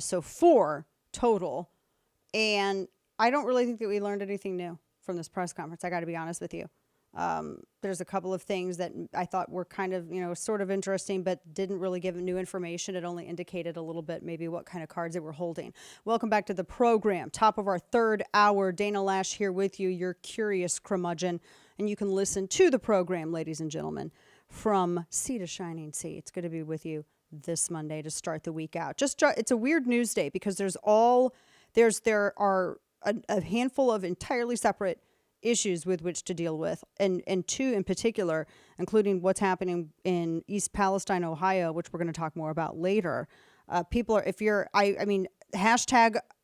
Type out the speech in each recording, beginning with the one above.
So 4 total. And I don't really think that we learned anything new from this press conference. I got to be honest with you. There's a couple of things that I thought were kind of, sort of interesting, but didn't really give new information. It only indicated a little bit maybe what kind of cards they were holding. Welcome back to the program. Top of our 3rd hour. Dana Loesch here with you, your curious curmudgeon. And you can listen to the program, ladies and gentlemen, from sea to shining sea. It's good to be with you this Monday to start the week out. It's a weird news day because there are a handful of entirely separate issues with which to deal with, and 2 in particular, including what's happening in East Palestine, Ohio, which we're going to talk more about later. Hashtag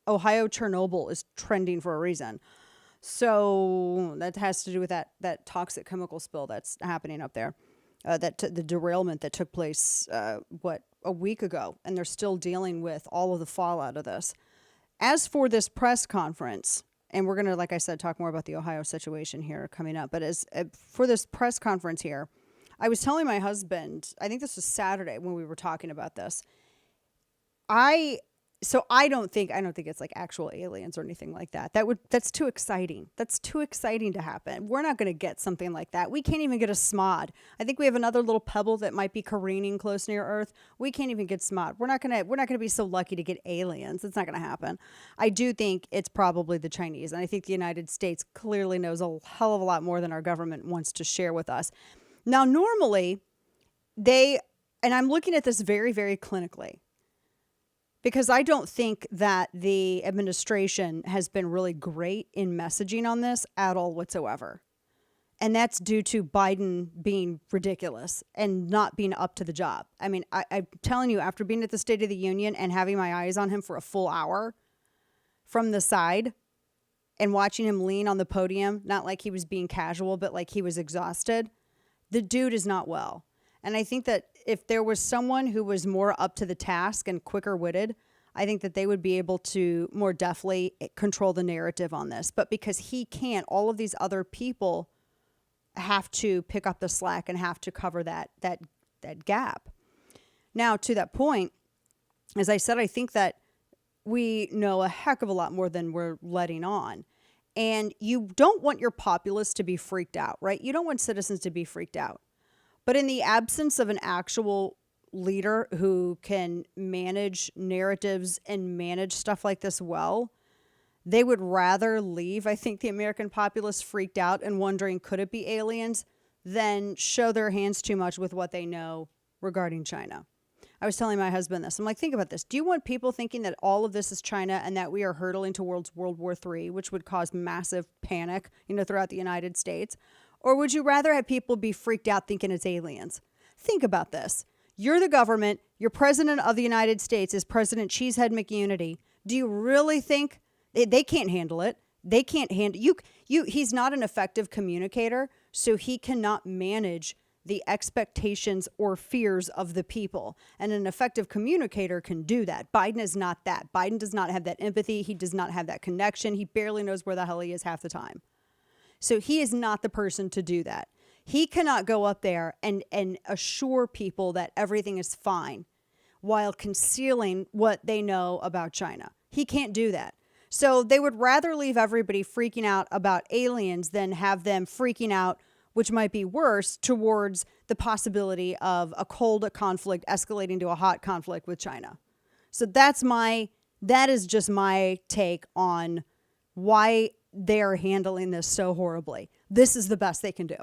Ohio Chernobyl is trending for a reason. So that has to do with that toxic chemical spill that's happening up there, the derailment that took place, a week ago, and they're still dealing with all of the fallout of this. As for this press conference, and we're going to, like I said, talk more about the Ohio situation here coming up. But for this press conference here, I was telling my husband, I think this was Saturday when we were talking about this. I don't think it's like actual aliens or anything like that. That's too exciting. That's too exciting to happen. We're not going to get something like that. We can't even get a SMOD. I think we have another little pebble that might be careening close near Earth. We can't even get SMOD. We're not going to be so lucky to get aliens. It's not going to happen. I do think it's probably the Chinese, and I think the United States clearly knows a hell of a lot more than our government wants to share with us. Now, normally and I'm looking at this very, very clinically, because I don't think that the administration has been really great in messaging on this at all whatsoever. And that's due to Biden being ridiculous and not being up to the job. I mean, I'm telling you, after being at the State of the Union and having my eyes on him for a full hour from the side and watching him lean on the podium, not like he was being casual, but like he was exhausted, the dude is not well. And I think that if there was someone who was more up to the task and quicker witted, I think that they would be able to more deftly control the narrative on this. But because he can't, all of these other people have to pick up the slack and have to cover that gap. Now, to that point, as I said, I think that we know a heck of a lot more than we're letting on. And you don't want your populace to be freaked out, right? You don't want citizens to be freaked out. But in the absence of an actual leader who can manage narratives and manage stuff like this well, they would rather leave, I think, the American populace freaked out and wondering, could it be aliens, than show their hands too much with what they know regarding China. I was telling my husband this. I'm like, think about this. Do you want people thinking that all of this is China and that we are hurtling towards World War III, which would cause massive panic, throughout the United States? Or would you rather have people be freaked out thinking it's aliens? Think about this. You're the government. Your president of the United States is President Cheesehead McUnity. Do you really think they can't handle it? They can't handle you. He's not an effective communicator, so he cannot manage the expectations or fears of the people. And an effective communicator can do that. Biden is not that. Biden does not have that empathy. He does not have that connection. He barely knows where the hell he is half the time. So he is not the person to do that. He cannot go up there and assure people that everything is fine while concealing what they know about China. He can't do that. So they would rather leave everybody freaking out about aliens than have them freaking out, which might be worse, towards the possibility of a cold conflict escalating to a hot conflict with China. So that is just my take on why they're handling this so horribly. This is the best they can do.